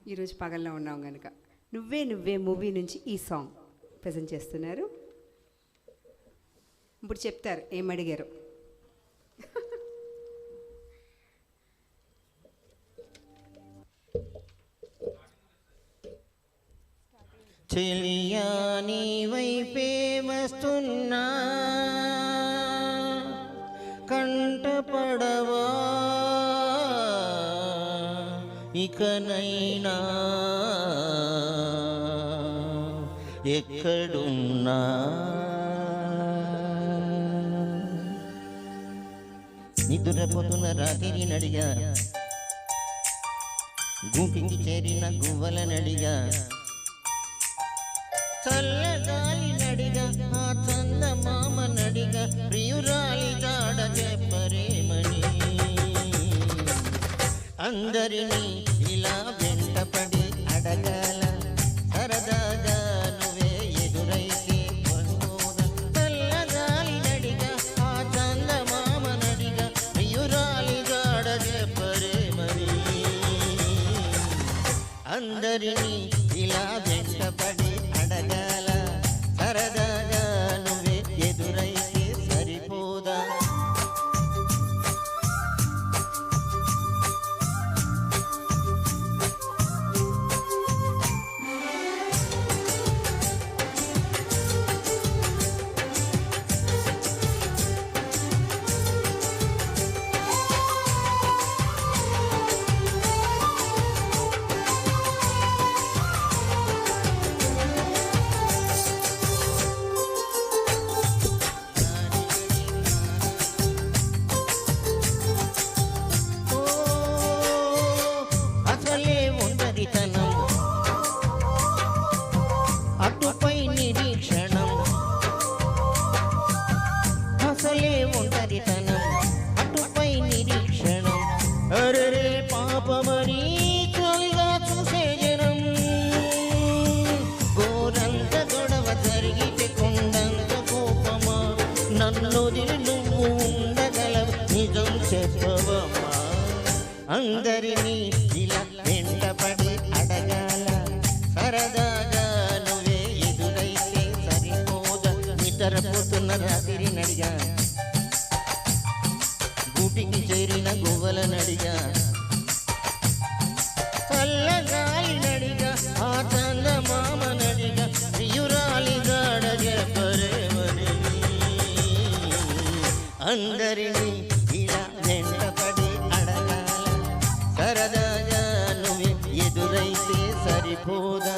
ఈరోజు పగల్లో ఉన్నాం కనుక నువ్వే నువ్వే మూవీ నుంచి ఈ సాంగ్ ప్రజెంట్ చేస్తున్నారు. ఇప్పుడు చెప్తారు ఏమడిగారు. చెలియా నీ వైపే వస్తున్నా కంటపడవా ఇకనైనా ఎక్కడున్నా నిద్రపోతున్న రాత్రి నడిగా గూటికి చేరిన గువ్వల నడిగా చల్లగాలి నడిగా ఆ చందమామ నడిగా ప్రియురాలి జాడ చెప్పరేమని అందరినీ ఇలా వెంటపడి అడగాల సరదాగా నువ్వే ఎదురైతే చల్లగాలి నడిగా ఆ చందమామ నడిగా ప్రియురాలి జాడ చెప్పరేమని అందరినీ ఇలా వెంటపడి అడగాల సరదాగా నువ్వే ఎదురైతే సరిపోదా. అటుపై నిరీక్షణం అసలే ఒంటరితనం అటుపై నిరీక్షణం అరే పాపమని చలిగా చూసే జనం గోరంత గొడవ జరిగితే కొండంత కోపమా నన్నొదిలి నువ్వు ఉండగలవు నిజం చెప్పవమ్మా. అందరినీ ఇలా వెంటపడి అడగాల సరదాగా నువ్వే ఎదురైతే సరిపోదా. నిద్రపోతున్న రాత్రి నడిగా గూటికి చేరిన గువ్వల నడిగా చల్లగాలి నడిగా ఆ చందమామ నడిగా ప్రియురాలి గాడ చెప్పరేమని అందరినీ ఇలా వెంటపడి అడగాల సరదాగా నువ్వే ఎదురైతే సరిపోదా.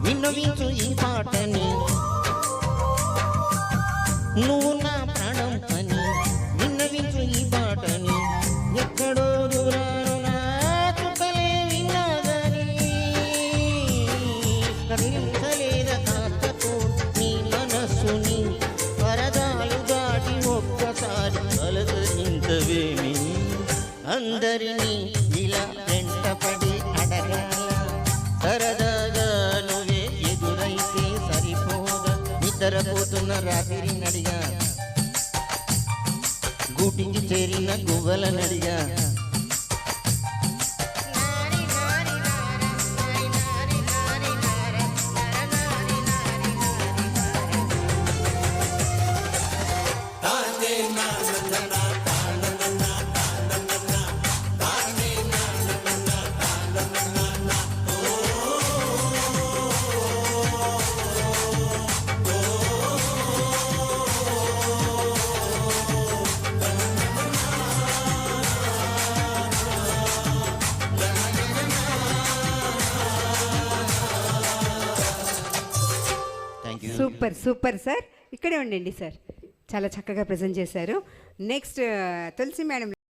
విన్నవించు ఈ పాటని నువ్వు నా ప్రాణం అని విన్నవించు ఈ పాటని ఎక్కడో దూరాను నా చుట్టలే విన్నాదని కదిలించలేద కాస్తతో నీ మనస్సుని పరదాలు దాటి ఒక్కసారి అలకరించవేమి అందరినీ ఇలా వెంటపడి అడగాల సరదాగా నువ్వే ఎదురైతే సరిపోదా. నిద్రపోతున్న రాత్రి నడిగా గూటికి చేరిన గువ్వల నడిగా సూపర్ సూపర్ సార్. ఇక్కడే ఉండండి సార్, చాలా చక్కగా ప్రజెంట్ చేశారు. నెక్స్ట్ తులసి మేడం.